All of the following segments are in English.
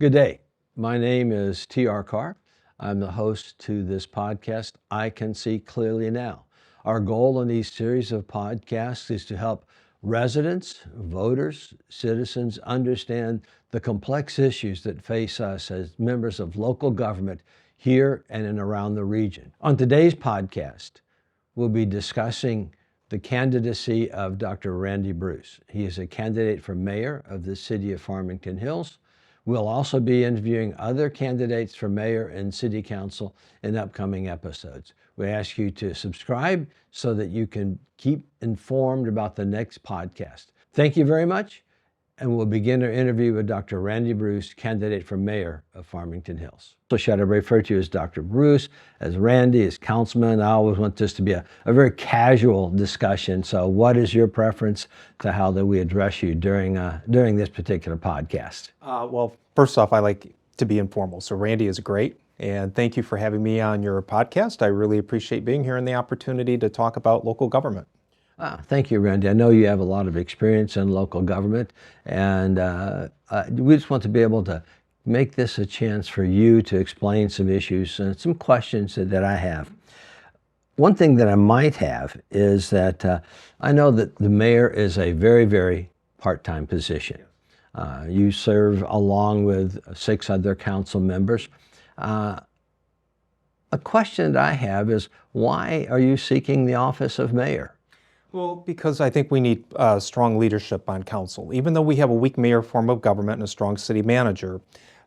Good day. My name is T.R. Carr. I'm the host to this podcast, I Can See Clearly Now. Our goal in these series of podcasts is to help residents, voters, citizens understand the complex issues that face us as members of local government here and in around the region. On today's podcast, we'll be discussing the candidacy of Dr. Randy Bruce. He is a candidate for mayor of the city of Farmington Hills. We'll also be interviewing other candidates for mayor and city council in upcoming episodes. We ask you to subscribe so that you can keep informed about the next podcast. Thank you very much, and we'll begin our interview with Dr. Randy Bruce, candidate for mayor of Farmington Hills. So should I refer to you as Dr. Bruce, as Randy, as councilman? I always want this to be a very casual discussion. So what is your preference to how that we address you during this particular podcast? Well, first off, I like to be informal. So Randy is great. And thank you for having me on your podcast. I really appreciate being here and the opportunity to talk about local government. Thank you, Randy. I know you have a lot of experience in local government, and we just want to be able to make this a chance for you to explain some issues and some questions that I have. One thing that I might have is that I know that the mayor is a very, very part-time position. You serve along with 6 other council members. A question that I have is, why are you seeking the office of mayor? Well, because I think we need strong leadership on council. Even though we have a weak mayor form of government and a strong city manager,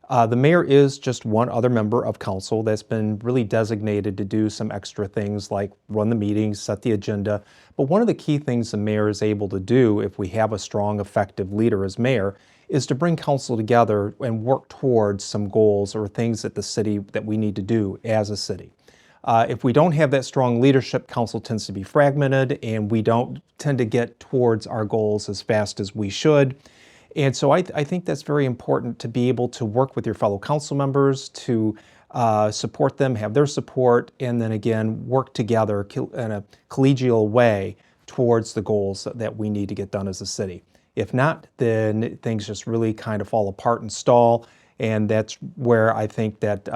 the mayor is just one other member of council that's been really designated to do some extra things like run the meetings, set the agenda. But one of the key things the mayor is able to do if we have a strong, effective leader as mayor is to bring council together and work towards some goals or things that that we need to do as a city. If we don't have that strong leadership, council tends to be fragmented and we don't tend to get towards our goals as fast as we should. And so I think that's very important to be able to work with your fellow council members, to support them, have their support, and then again, work together in a collegial way towards the goals that we need to get done as a city. If not, then things just really kind of fall apart and stall. And that's where I think that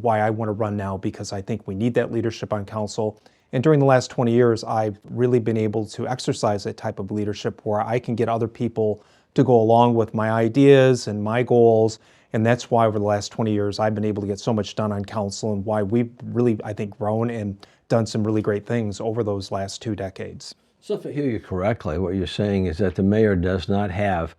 why I want to run now, because I think we need that leadership on council. And during the last 20 years, I've really been able to exercise that type of leadership where I can get other people to go along with my ideas and my goals. And that's why over the last 20 years, I've been able to get so much done on council and why we've really, I think, grown and done some really great things over those last 2 decades. So if I hear you correctly, what you're saying is that the mayor does not have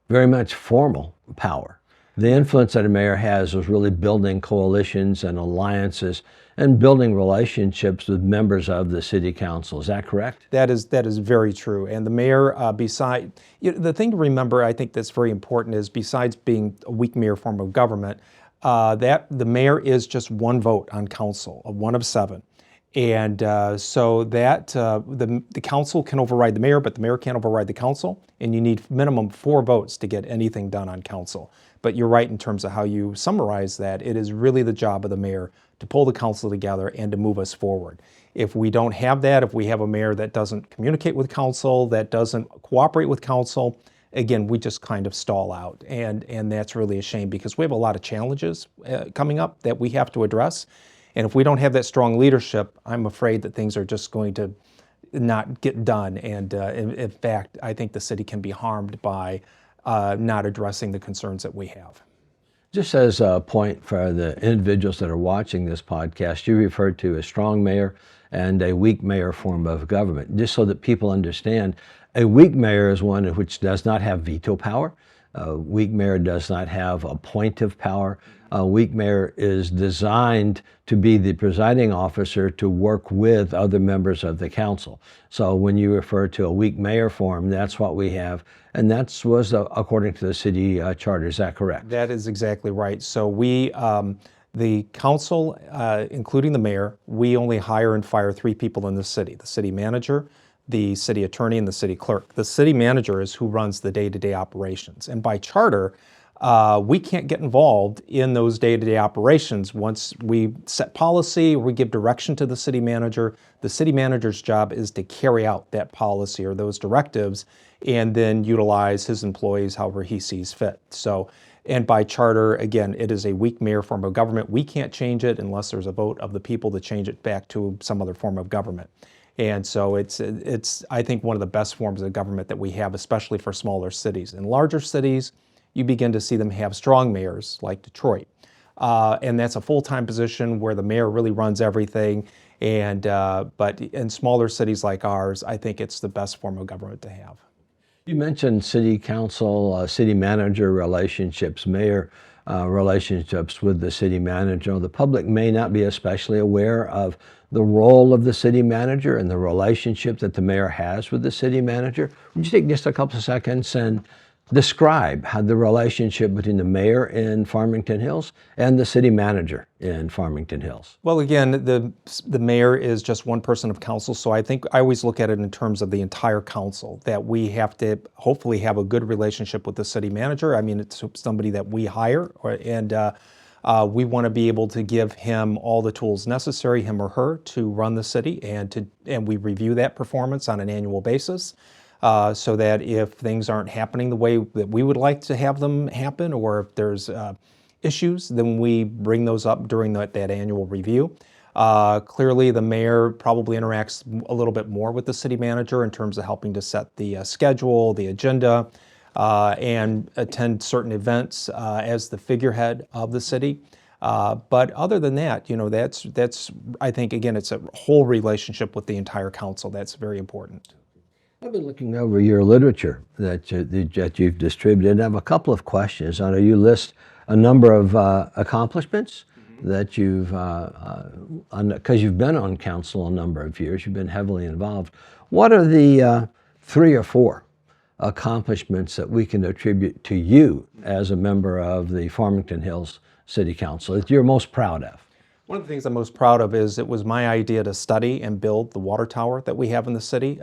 very much formal power. The influence that a mayor has is really building coalitions and alliances and building relationships with members of the city council. Is that correct? That is very true. And the mayor, the thing to remember, I think that's very important is besides being a weak mayor form of government, that the mayor is just one vote on council, one of 7. And so that the council can override the mayor, but the mayor can't override the council. And you need minimum 4 votes to get anything done on council. But you're right in terms of how you summarize that. It is really the job of the mayor to pull the council together and to move us forward. If we don't have that, if we have a mayor that doesn't communicate with council, that doesn't cooperate with council, again, we just kind of stall out. And that's really a shame because we have a lot of challenges coming up that we have to address. And if we don't have that strong leadership, I'm afraid that things are just going to not get done. And in fact, I think the city can be harmed by not addressing the concerns that we have. Just as a point for the individuals that are watching this podcast, you referred to a strong mayor and a weak mayor form of government. Just so that people understand, a weak mayor is one which does not have veto power. A weak mayor does not have appointive power. A weak mayor is designed to be the presiding officer to work with other members of the council. So when you refer to a weak mayor form, that's what we have. And that was according to the city charter. Is that correct? That is exactly right. So we, the council, including the mayor, we only hire and fire 3 people in the city manager, the city attorney, and the city clerk. The city manager is who runs the day-to-day operations. And by charter, we can't get involved in those day-to-day operations. Once we set policy or we give direction to the city manager's job is to carry out that policy or those directives and then utilize his employees however he sees fit. So, and by charter, again, it is a weak mayor form of government. We can't change it unless there's a vote of the people to change it back to some other form of government. And so it's I think, one of the best forms of government that we have, especially for smaller cities. In larger cities, you begin to see them have strong mayors like Detroit. And that's a full-time position where the mayor really runs everything. And but in smaller cities like ours, I think it's the best form of government to have. You mentioned city council, city manager relationships, mayor relationships with the city manager. The public may not be especially aware of the role of the city manager and the relationship that the mayor has with the city manager. Would you take just a couple of seconds and describe how the relationship between the mayor in Farmington Hills and the city manager in Farmington Hills? Well, again, the mayor is just one person of council, so I think I always look at it in terms of the entire council, that we have to hopefully have a good relationship with the city manager. I mean, it's somebody that we hire, and we want to be able to give him all the tools necessary, him or her, to run the city, and we review that performance on an annual basis. So that if things aren't happening the way that we would like to have them happen, or if there's issues, then we bring those up during that annual review. Clearly, the mayor probably interacts a little bit more with the city manager in terms of helping to set the schedule, the agenda, and attend certain events as the figurehead of the city. But other than that, that's I think, again, it's a whole relationship with the entire council that's very important. I've been looking over your literature that you've distributed, and I have a couple of questions. I know you list a number of accomplishments that you've, because you've been on council a number of years, you've been heavily involved. What are the 3 or 4 accomplishments that we can attribute to you as a member of the Farmington Hills City Council that you're most proud of? One of the things I'm most proud of is it was my idea to study and build the water tower that we have in the city,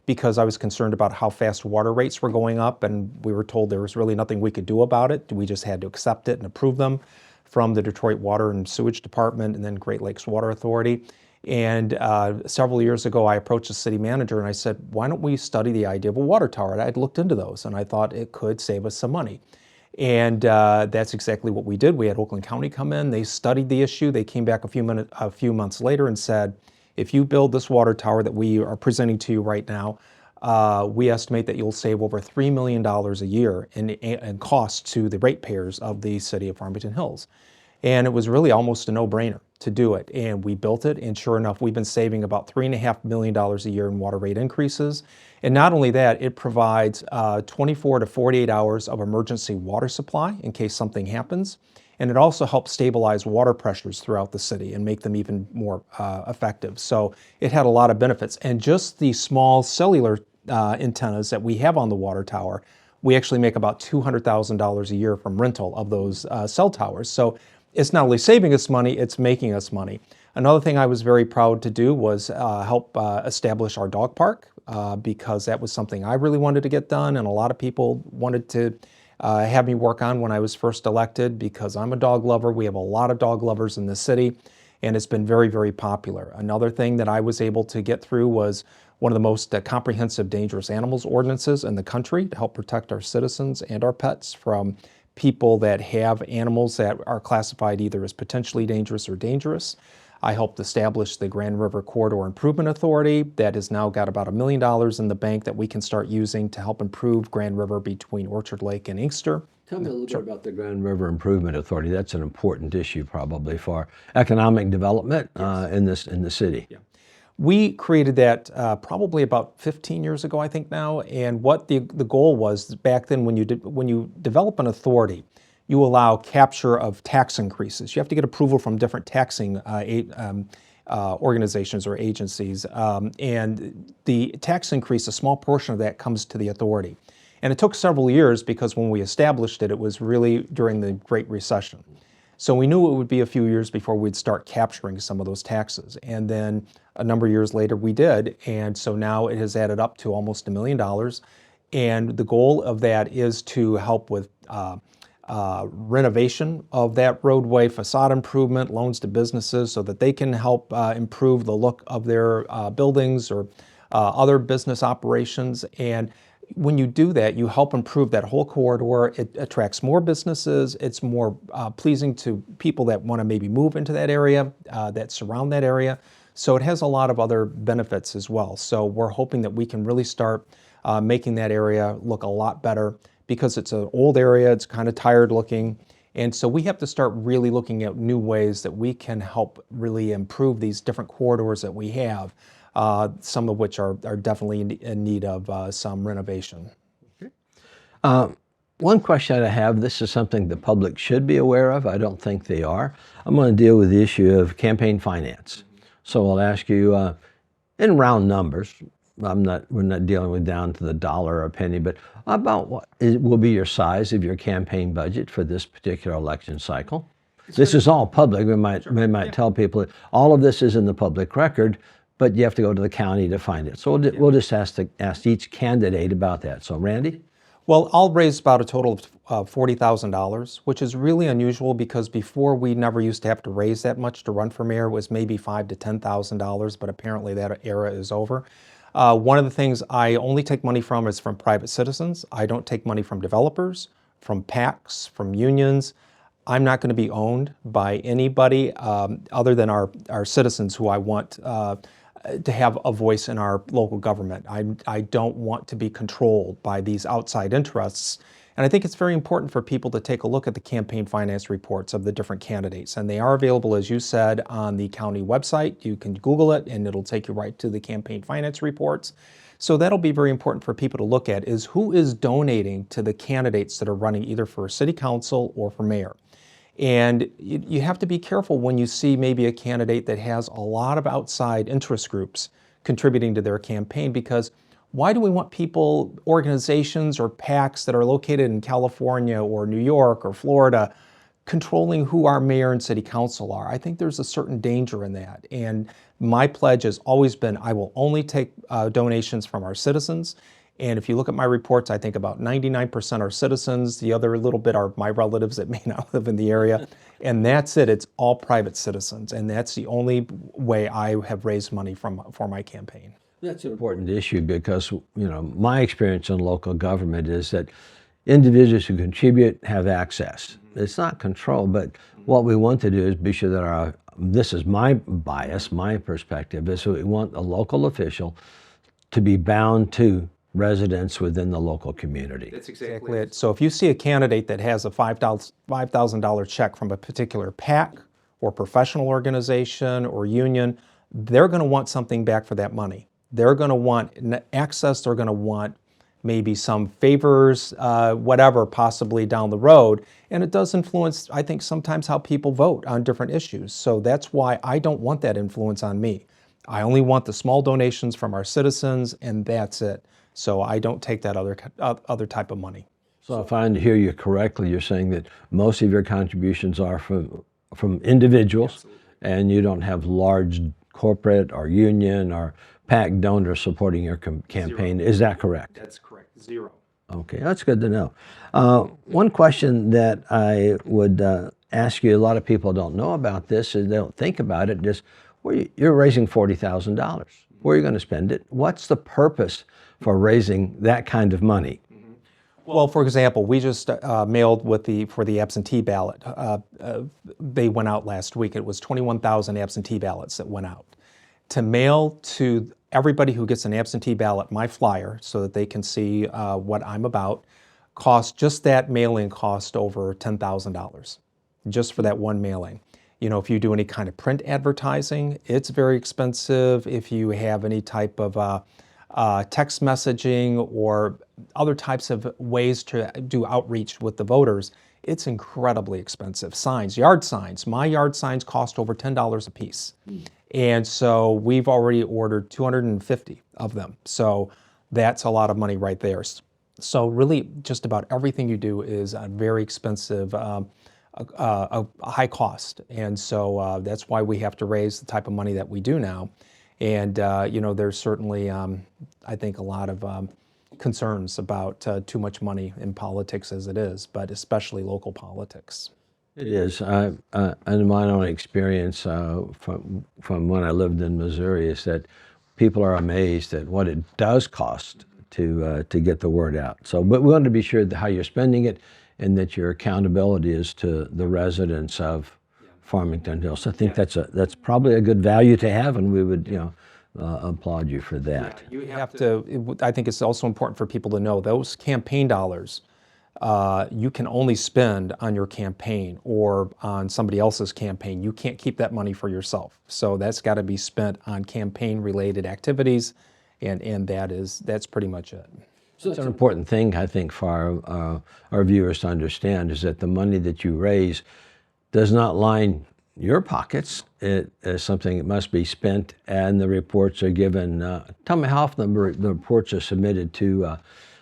because I was concerned about how fast water rates were going up, and we were told there was really nothing we could do about it. We just had to accept it and approve them from the Detroit Water and Sewage Department and then Great Lakes Water Authority. And several years ago, I approached the city manager and I said, why don't we study the idea of a water tower? And I'd looked into those and I thought it could save us some money. And that's exactly what we did. We had Oakland County come in, they studied the issue, they came back a few months later and said, if you build this water tower that we are presenting to you right now, we estimate that you'll save over $3 million a year in costs to the ratepayers of the city of Farmington Hills. And it was really almost a no-brainer to do it. And we built it, and sure enough, we've been saving about $3.5 million a year in water rate increases. And not only that, it provides 24 to 48 hours of emergency water supply in case something happens. And it also helps stabilize water pressures throughout the city and make them even more effective. So it had a lot of benefits. And just the small cellular antennas that we have on the water tower, we actually make about $200,000 a year from rental of those cell towers. So it's not only saving us money, it's making us money. Another thing I was very proud to do was help establish our dog park, because that was something I really wanted to get done, and a lot of people wanted to have me work on when I was first elected, because I'm a dog lover. We have a lot of dog lovers in the city, and it's been very, very popular. Another thing that I was able to get through was one of the most comprehensive dangerous animals ordinances in the country to help protect our citizens and our pets from people that have animals that are classified either as potentially dangerous or dangerous. I helped establish the Grand River Corridor Improvement Authority that has now got about $1 million in the bank that we can start using to help improve Grand River between Orchard Lake and Inkster. Tell me a little bit about the Grand River Improvement Authority. That's an important issue probably for economic development in the city. Yeah. We created that probably about 15 years ago, I think now. And what the goal was back then, when you develop an authority, you allow capture of tax increases. You have to get approval from different taxing organizations or agencies. And the tax increase, a small portion of that comes to the authority. And it took several years, because when we established it, it was really during the Great Recession. So we knew it would be a few years before we'd start capturing some of those taxes. And then a number of years later we did. And so now it has added up to almost $1 million. And the goal of that is to help with renovation of that roadway, facade improvement, loans to businesses so that they can help improve the look of their buildings or other business operations. And when you do that, you help improve that whole corridor. It attracts more businesses. It's more pleasing to people that want to maybe move into that area, that surround that area. So it has a lot of other benefits as well. So we're hoping that we can really start making that area look a lot better because it's an old area, it's kind of tired looking. And so we have to start really looking at new ways that we can help really improve these different corridors that we have, some of which are definitely in need of some renovation. One question I have, this is something the public should be aware of. I don't think they are. I'm going to deal with the issue of campaign finance. So I'll ask you in round numbers. We're not dealing with down to the dollar or a penny, but about what will be your size of your campaign budget for this particular election cycle? This is all public. We might tell people all of this is in the public record, but you have to go to the county to find it. So we'll just ask each candidate about that. So Randy? Well, I'll raise about a total of $40,000, which is really unusual because before we never used to have to raise that much to run for mayor. It was maybe $5,000 to $10,000, but apparently that era is over. One of the things I only take money from is from private citizens. I don't take money from developers, from PACs, from unions. I'm not going to be owned by anybody other than our citizens who I want to have a voice in our local government. I don't want to be controlled by these outside interests. And I think it's very important for people to take a look at the campaign finance reports of the different candidates. And they are available, as you said, on the county website. You can Google it and it'll take you right to the campaign finance reports. So that'll be very important for people to look at is who is donating to the candidates that are running either for city council or for mayor. And you have to be careful when you see maybe a candidate that has a lot of outside interest groups contributing to their campaign, because why do we want people, organizations or PACs that are located in California or New York or Florida controlling who our mayor and city council are? I think there's a certain danger in that. And my pledge has always been I will only take donations from our citizens. And if you look at my reports, I think about 99% are citizens. The other little bit are my relatives that may not live in the area. And that's it. It's all private citizens. And that's the only way I have raised money for my campaign. That's an important issue because, my experience in local government is that individuals who contribute have access. It's not control, but what we want to do is be sure that this is my bias, my perspective, is we want a local official to be bound to residents within the local community. That's exactly it. So if you see a candidate that has a $5,000 check from a particular PAC or professional organization or union, they're going to want something back for that money. They're going to want access, they're going to want maybe some favors, whatever, possibly down the road. And it does influence, I think, sometimes how people vote on different issues. So that's why I don't want that influence on me. I only want the small donations from our citizens, and that's it. So I don't take that other type of money. So if I hear you correctly, you're saying that most of your contributions are from individuals. Absolutely. And you don't have large corporate or union or PAC donors supporting your campaign. Zero. Is that correct? That's correct. Zero. Okay, that's good to know. One question that I would ask you, a lot of people don't know about this, is they don't think about it, just you're raising $40,000. Where are you going to spend it? What's the purpose for raising that kind of money? Well, for example, we just mailed for the absentee ballot. They went out last week. It was 21,000 absentee ballots that went out. To mail to everybody who gets an absentee ballot my flyer so that they can see what I'm about, just that mailing cost over $10,000 just for that one mailing. If you do any kind of print advertising, it's very expensive. If you have any type of text messaging or other types of ways to do outreach with the voters, it's incredibly expensive. Signs, yard signs. My yard signs cost over $10 a piece. And so we've already ordered 250 of them. So that's a lot of money right there. So really just about everything you do is a very expensive, a high cost. And so that's why we have to raise the type of money that we do now. And, there's certainly, I think, a lot of concerns about too much money in politics as it is, but especially local politics. It is. And my own experience from when I lived in Missouri is that people are amazed at what it does cost to get the word out. So, but we want to be sure that how you're spending it, and that your accountability is to the residents of Farmington Hills. I think that's probably a good value to have, and we would applaud you for that. You have to. I think it's also important for people to know those campaign dollars. You can only spend on your campaign or on somebody else's campaign. You can't keep that money for yourself. So that's got to be spent on campaign-related activities, and that's pretty much it. So it's an important thing, I think, for our viewers to understand, is that the money that you raise does not line your pockets. It is something that must be spent, and the reports are given. Tell me how often the reports are submitted to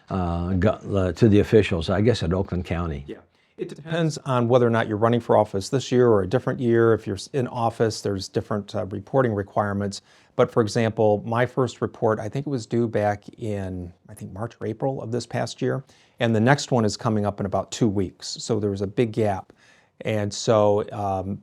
the officials, I guess, at Oakland County. Yeah. It depends on whether or not you're running for office this year or a different year. If you're in office, there's different reporting requirements. But for example, my first report, I think it was due back in, March or April of this past year. And the next one is coming up in about 2 weeks. So there was a big gap. And so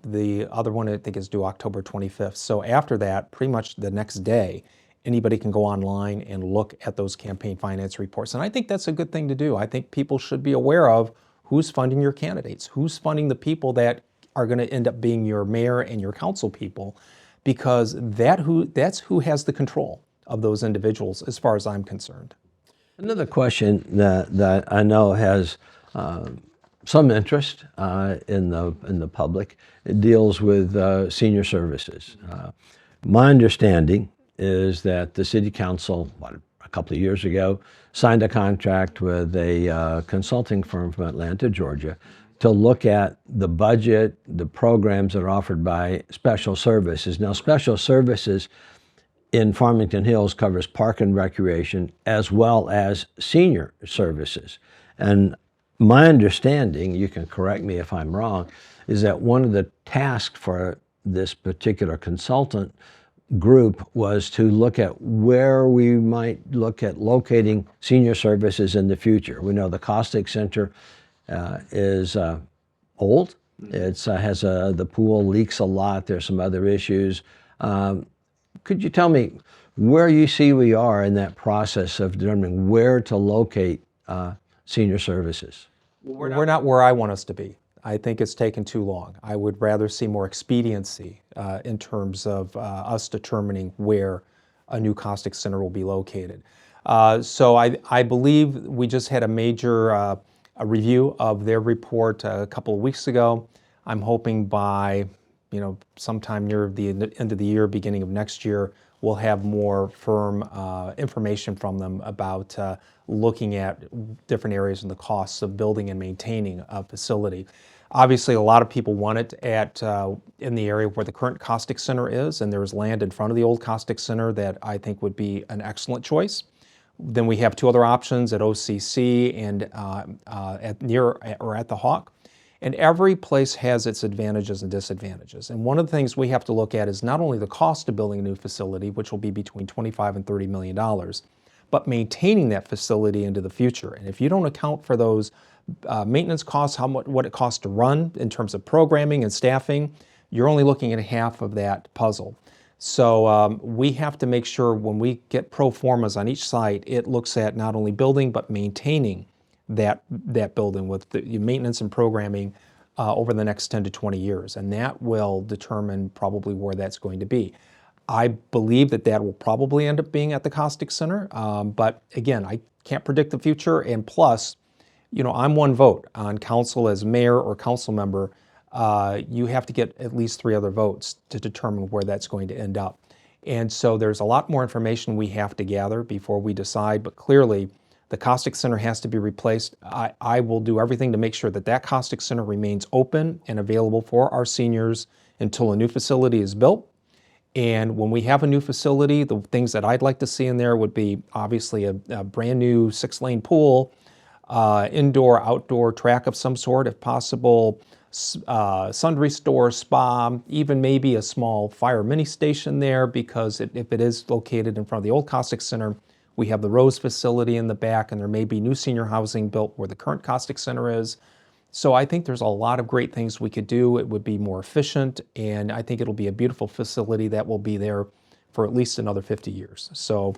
the other one, I think, is due October 25th. So after that, pretty much the next day, anybody can go online and look at those campaign finance reports. And I think that's a good thing to do. I think people should be aware of who's funding your candidates, who's funding the people that are going to end up being your mayor and your council people, because that's who has the control of those individuals as far as I'm concerned. Another question that I know has some interest in the public, it deals with senior services. My understanding is that the city council, a couple of years ago, signed a contract with a consulting firm from Atlanta, Georgia, to look at the budget, the programs that are offered by special services. Now, special services in Farmington Hills covers park and recreation as well as senior services. And my understanding, you can correct me if I'm wrong, is that one of the tasks for this particular consultant group was to look at where we might look at locating senior services in the future. We know the Caustic Center is old. It has the pool leaks a lot. There's some other issues. Could you tell me where you see we are in that process of determining where to locate senior services? We're not where I want us to be. I think it's taken too long. I would rather see more expediency in terms of us determining where a new caustic center will be located. So I believe we just had a major a review of their report a couple of weeks ago. I'm hoping by sometime near the end of the year, beginning of next year, we'll have more firm information from them about looking at different areas and the costs of building and maintaining a facility. Obviously, a lot of people want it in the area where the current caustic center is, and there's land in front of the old caustic center that I think would be an excellent choice. Then we have two other options at OCC and at the Hawk. And every place has its advantages and disadvantages. And one of the things we have to look at is not only the cost of building a new facility, which will be between $25 and $30 million, but maintaining that facility into the future. And if you don't account for those maintenance costs, what it costs to run in terms of programming and staffing, you're only looking at half of that puzzle. So we have to make sure when we get pro formas on each site, it looks at not only building, but maintaining that building with the maintenance and programming over the next 10 to 20 years. And that will determine probably where that's going to be. I believe that will probably end up being at the Caustic Center. But again, I can't predict the future. And plus, I'm one vote on council as mayor or council member. You have to get at least 3 other votes to determine where that's going to end up. And so there's a lot more information we have to gather before we decide. But clearly, the Caustic Center has to be replaced. I will do everything to make sure that Caustic Center remains open and available for our seniors until a new facility is built. And when we have a new facility, the things that I'd like to see in there would be obviously a brand new 6-lane pool, indoor, outdoor track of some sort if possible, sundry store, spa, even maybe a small fire mini station there, because if it is located in front of the old Caustic Center, We have the Rose facility in the back, and there may be new senior housing built where the current Caustic Center is. So I think there's a lot of great things we could do. It would be more efficient, and I think it'll be a beautiful facility that will be there for at least another 50 years. So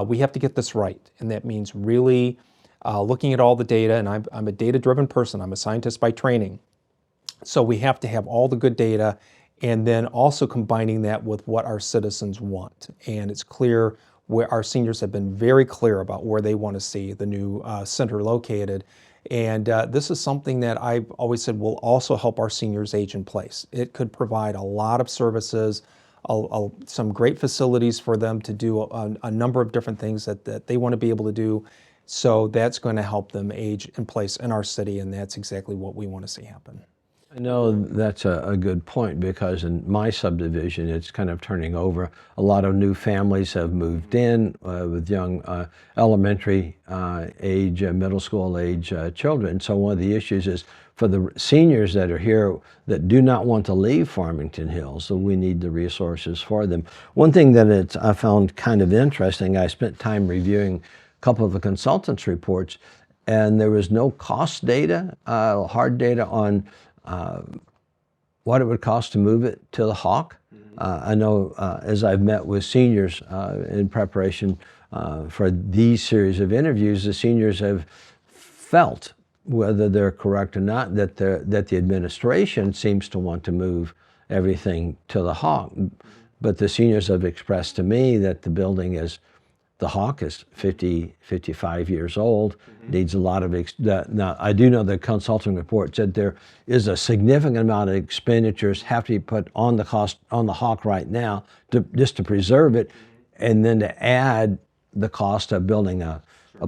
we have to get this right, and that means really looking at all the data, and I'm a data-driven person. I'm a scientist by training. So we have to have all the good data, and then also combining that with what our citizens want. And it's clear where our seniors have been very clear about where they want to see the new center located. And this is something that I've always said will also help our seniors age in place. It could provide a lot of services, some great facilities for them to do a number of different things that they want to be able to do. So that's going to help them age in place in our city, and that's exactly what we want to see happen. I know that's a good point, because in my subdivision, it's kind of turning over. A lot of new families have moved in with young elementary age, middle school age children. So one of the issues is for the seniors that are here that do not want to leave Farmington Hills, so we need the resources for them. One thing that I found kind of interesting, I spent time reviewing a couple of the consultants' reports, and there was no cost data, hard data on what it would cost to move it to the Hawk. I know as I've met with seniors in preparation for these series of interviews, the seniors have felt, whether they're correct or not, that the administration seems to want to move everything to the Hawk. But the seniors have expressed to me that the Hawk is 55 years old, needs a lot of, now I do know the consulting report said there is a significant amount of expenditures have to be put on the Hawk right now just to preserve it, and then to add the cost of building a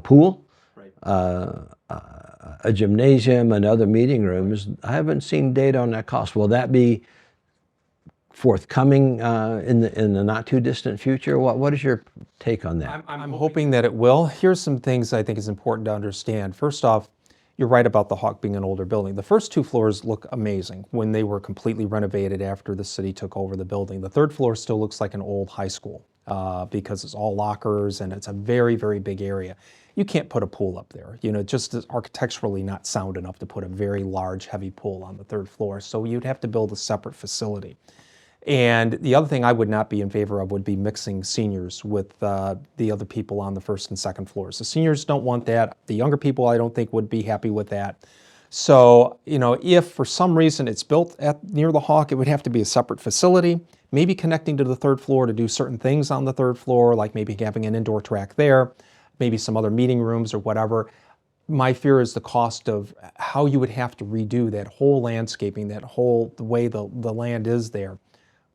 pool, a gymnasium, and other meeting rooms. I haven't seen data on that cost. Will that be forthcoming in the not too distant future? What is your take on that? I'm hoping that it will. Here's some things I think is important to understand. First off, you're right about the Hawk being an older building. The first two floors look amazing when they were completely renovated after the city took over the building. The third floor still looks like an old high school because it's all lockers and it's a very, very big area. You can't put a pool up there. You know, just is architecturally not sound enough to put a very large, heavy pool on the third floor. So you'd have to build a separate facility. And the other thing I would not be in favor of would be mixing seniors with the other people on the first and second floors. The seniors don't want that. The younger people, I don't think, would be happy with that. So, you know, if for some reason it's built near the Hawk, it would have to be a separate facility, maybe connecting to the third floor to do certain things on the third floor, like maybe having an indoor track there, maybe some other meeting rooms or whatever. My fear is the cost of how you would have to redo that whole landscaping, the way the land is there,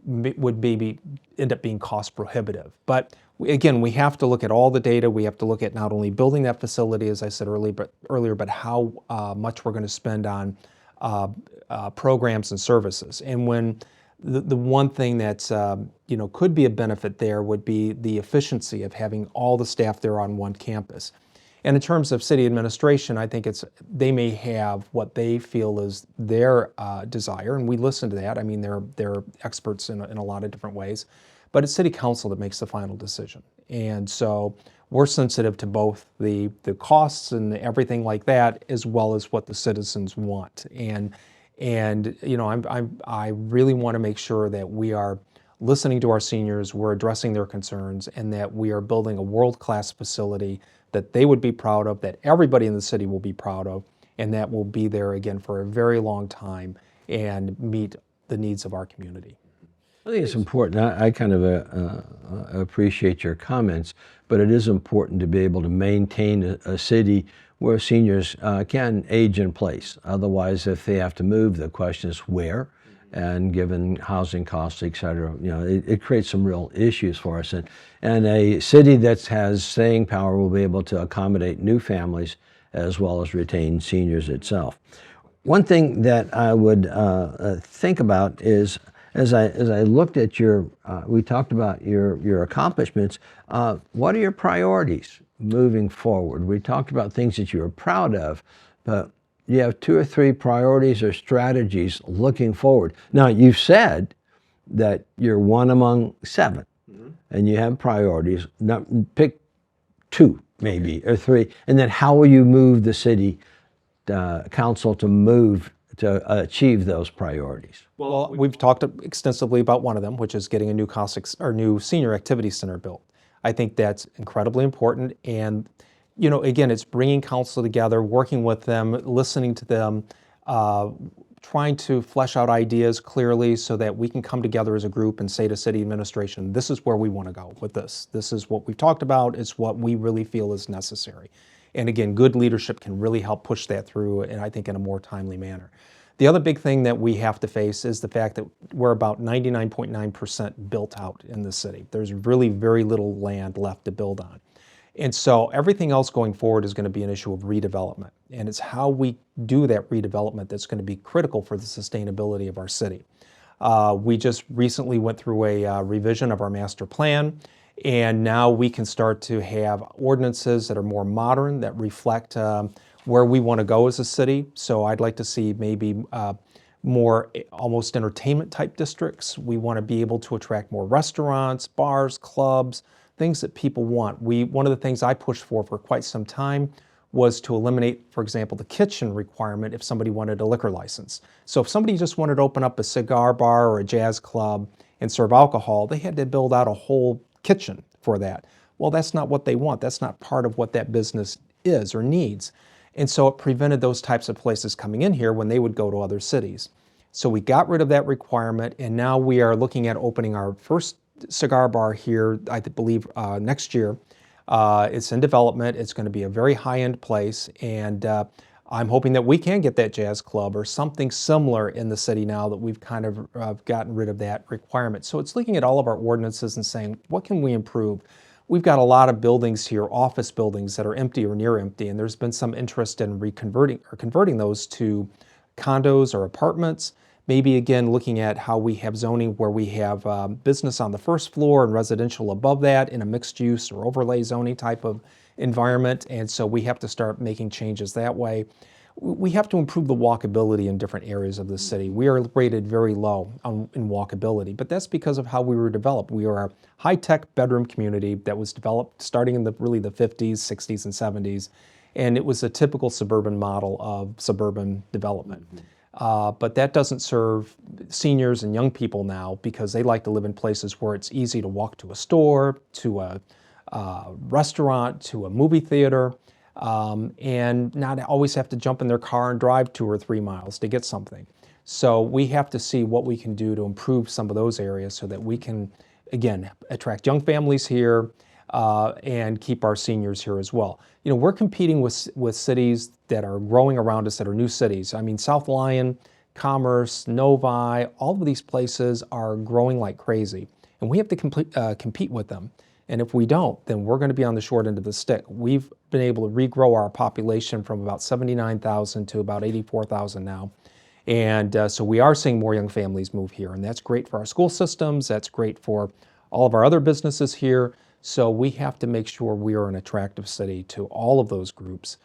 would maybe end up being cost prohibitive. But again, we have to look at all the data. We have to look at not only building that facility, as I said earlier, but how much we're going to spend on programs and services. And when the one thing that's could be a benefit there would be the efficiency of having all the staff there on one campus. And in terms of city administration, I think they may have what they feel is their desire, and we listen to that. I mean, they're experts in a lot of different ways, but it's city council that makes the final decision. And so we're sensitive to both the costs and everything like that, as well as what the citizens want. And you know, I really want to make sure that we are listening to our seniors, we're addressing their concerns, and that we are building a world-class facility that they would be proud of, that everybody in the city will be proud of, and that will be there again for a very long time and meet the needs of our community. I think it's important. I kind of appreciate your comments, but it is important to be able to maintain a city where seniors can age in place. Otherwise, if they have to move, the question is where, and given housing costs, et cetera, you know, it creates some real issues for us. And a city that has staying power will be able to accommodate new families as well as retain seniors itself. One thing that I would think about is, as I looked at we talked about your accomplishments, what are your priorities moving forward? We talked about things that you were proud of, but you have 2 or 3 priorities or strategies looking forward. Now, you've said that you're one among 7, and you have priorities. Now, pick two maybe, or three? And then how will you move the city council to achieve those priorities? Well, we've talked extensively about one of them, which is getting a new senior activity center built. I think that's incredibly important. And, again, it's bringing council together, working with them, listening to them, trying to flesh out ideas clearly so that we can come together as a group and say to city administration, this is where we want to go with this. This is what we've talked about. It's what we really feel is necessary. And again, good leadership can really help push that through, and I think in a more timely manner. The other big thing that we have to face is the fact that we're about 99.9% built out in the city. There's really very little land left to build on. And so everything else going forward is going to be an issue of redevelopment. And it's how we do that redevelopment that's going to be critical for the sustainability of our city. We just recently went through a revision of our master plan, and now we can start to have ordinances that are more modern, that reflect where we want to go as a city. So I'd like to see maybe more almost entertainment type districts. We want to be able to attract more restaurants, bars, clubs, things that people want. One of the things I pushed for quite some time was to eliminate, for example, the kitchen requirement if somebody wanted a liquor license. So if somebody just wanted to open up a cigar bar or a jazz club and serve alcohol, they had to build out a whole kitchen for that. Well, that's not what they want. That's not part of what that business is or needs. And so it prevented those types of places coming in here when they would go to other cities. So we got rid of that requirement, and now we are looking at opening our first cigar bar here, I believe, next year. It's in development. It's going to be a very high-end place, and I'm hoping that we can get that jazz club or something similar in the city now that we've kind of gotten rid of that requirement. So it's looking at all of our ordinances and saying, what can we improve? We've got a lot of buildings here, office buildings that are empty or near empty, and there's been some interest in converting those to condos or apartments. Maybe again, looking at how we have zoning where we have business on the first floor and residential above that in a mixed use or overlay zoning type of environment. And so we have to start making changes that way. We have to improve the walkability in different areas of the city. We are rated very low in walkability, but that's because of how we were developed. We are a high-tech bedroom community that was developed starting in really the 50s, 60s, and 70s, and it was a typical suburban model of suburban development. But that doesn't serve seniors and young people now because they like to live in places where it's easy to walk to a store, to a restaurant, to a movie theater, and not always have to jump in their car and drive 2 or 3 miles to get something. So we have to see what we can do to improve some of those areas so that we can, again, attract young families here and keep our seniors here as well. We're competing with cities that are growing around us that are new cities. I mean, South Lyon, Commerce, Novi, all of these places are growing like crazy, and we have to compete with them. And if we don't, then we're going to be on the short end of the stick. We've been able to regrow our population from about 79,000 to about 84,000 now. And so we are seeing more young families move here, and that's great for our school systems. That's great for all of our other businesses here. So we have to make sure we are an attractive city to all of those groups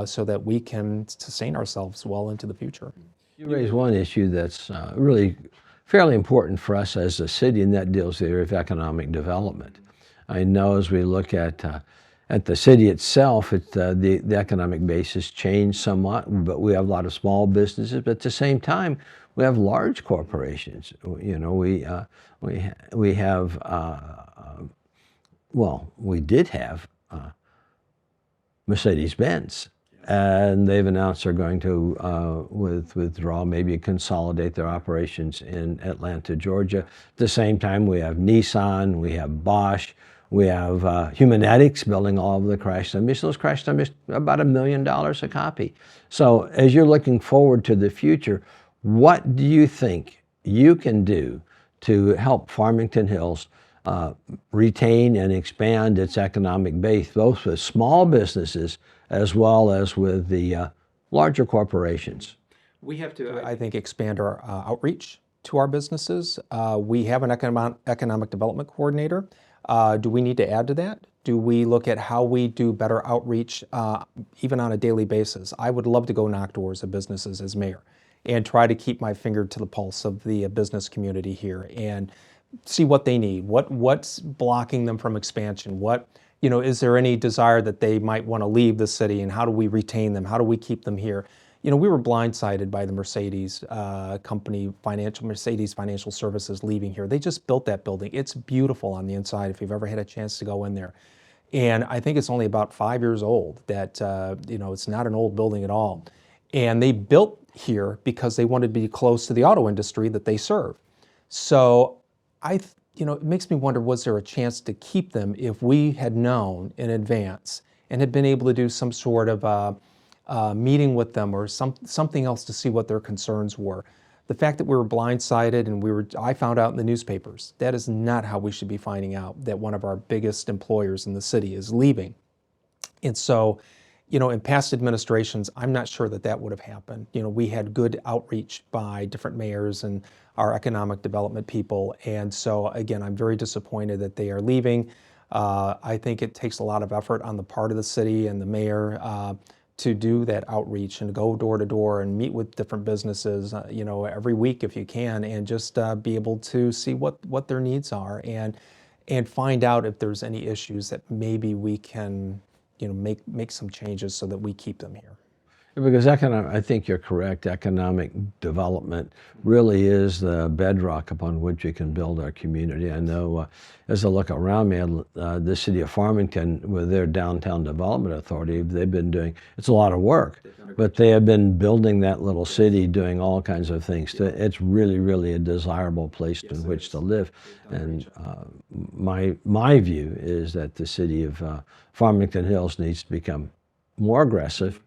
so that we can sustain ourselves well into the future. You raise one issue that's really fairly important for us as a city, and that deals with the area of economic development. I know as we look at the city itself, the economic base has changed somewhat, but we have a lot of small businesses. But at the same time, we have large corporations. We have we did have Mercedes-Benz, and they've announced they're going to withdraw, maybe consolidate their operations in Atlanta, Georgia. At the same time, we have Nissan, we have Bosch. We have Humanetics building all of the crash dummies. Those crash dummies are about $1 million a copy. So as you're looking forward to the future, what do you think you can do to help Farmington Hills retain and expand its economic base, both with small businesses as well as with the larger corporations? We have to, I think, expand our outreach to our businesses. We have an economic development coordinator. Do we need to add to that? Do we look at how we do better outreach even on a daily basis? I would love to go knock doors of businesses as mayor and try to keep my finger to the pulse of the business community here and see what they need, what's blocking them from expansion, what is there any desire that they might want to leave the city, and how do we retain them? How do we keep them here? We were blindsided by the Mercedes Mercedes Financial Services leaving here. They just built that building. It's beautiful on the inside if you've ever had a chance to go in there. And I think it's only about 5 years old. That it's not an old building at all. And they built here because they wanted to be close to the auto industry that they serve. So it makes me wonder, was there a chance to keep them if we had known in advance and had been able to do some sort of meeting with them or something else to see what their concerns were? The fact that we were blindsided and I found out in the newspapers, that is not how we should be finding out that one of our biggest employers in the city is leaving. And so, in past administrations, I'm not sure that would have happened. We had good outreach by different mayors and our economic development people. And so, again, I'm very disappointed that they are leaving. I think it takes a lot of effort on the part of the city and the mayor to do that outreach and go door to door and meet with different businesses, every week if you can, and just be able to see what their needs are and find out if there's any issues that maybe we can, make some changes so that we keep them here. Because I think you're correct. Economic development really is the bedrock upon which we can build our community. I know as I look around me, the city of Farmington, with their downtown development authority, they've been doing, it's a lot of work, but they have been building that little city, doing all kinds of things. It's really, really a desirable place in which to live. And my view is that the city of Farmington Hills needs to become more aggressive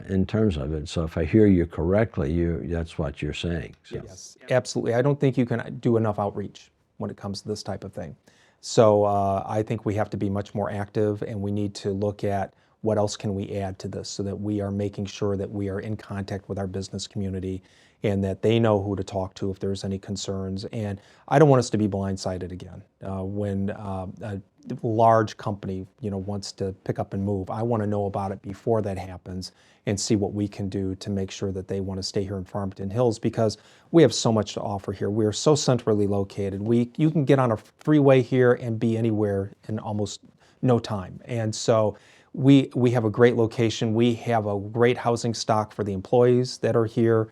in terms of it. So if I hear you correctly, that's what you're saying. So. Yes, absolutely. I don't think you can do enough outreach when it comes to this type of thing. So I think we have to be much more active, and we need to look at what else can we add to this so that we are making sure that we are in contact with our business community and that they know who to talk to if there's any concerns. And I don't want us to be blindsided again when a large company wants to pick up and move. I want to know about it before that happens and see what we can do to make sure that they want to stay here in Farmington Hills, because we have so much to offer here. We are so centrally located. You can get on a freeway here and be anywhere in almost no time. And so we have a great location. We have a great housing stock for the employees that are here.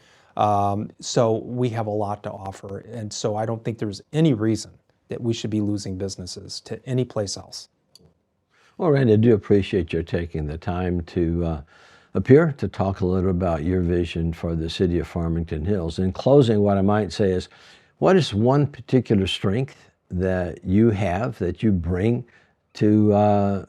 So we have a lot to offer. And so I don't think there's any reason that we should be losing businesses to any place else. Well, Randy, I do appreciate your taking the time to appear to talk a little about your vision for the city of Farmington Hills. In closing, what I might say is, what is one particular strength that you have, that you bring to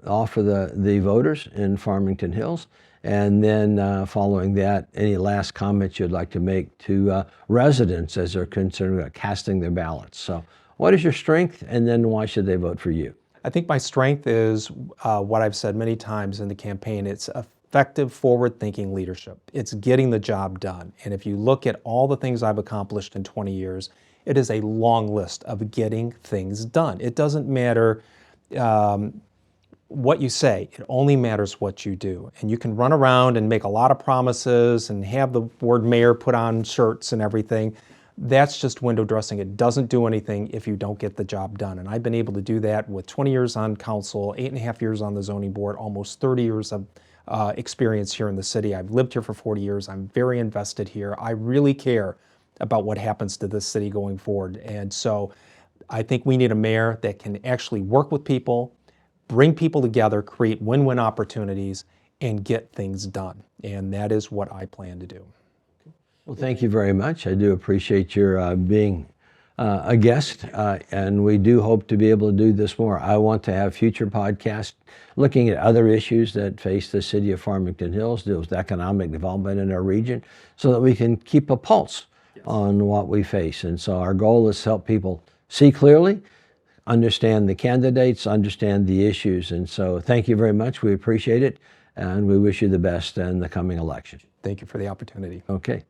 offer the voters in Farmington Hills? And then following that, any last comments you'd like to make to residents as they're concerned about casting their ballots? So what is your strength, and then why should they vote for you? I think my strength is what I've said many times in the campaign. It's effective, forward-thinking leadership. It's getting the job done. And if you look at all the things I've accomplished in 20 years, it is a long list of getting things done. It doesn't matter what you say, it only matters what you do. And you can run around and make a lot of promises and have the word mayor put on shirts and everything. That's just window dressing. It doesn't do anything if you don't get the job done. And I've been able to do that with 20 years on council, 8.5 years on the zoning board, almost 30 years of experience here in the city. I've lived here for 40 years. I'm very invested here. I really care about what happens to this city going forward. And so I think we need a mayor that can actually work with people, bring people together, create win-win opportunities, and get things done. And that is what I plan to do. Well, thank you very much. I do appreciate your being a guest, and we do hope to be able to do this more. I want to have future podcasts looking at other issues that face the city of Farmington Hills, deal with economic development in our region, so that we can keep a pulse on what we face. And so our goal is to help people see clearly, understand the candidates, understand the issues. And so thank you very much. We appreciate it, and we wish you the best in the coming election. Thank you for the opportunity. Okay.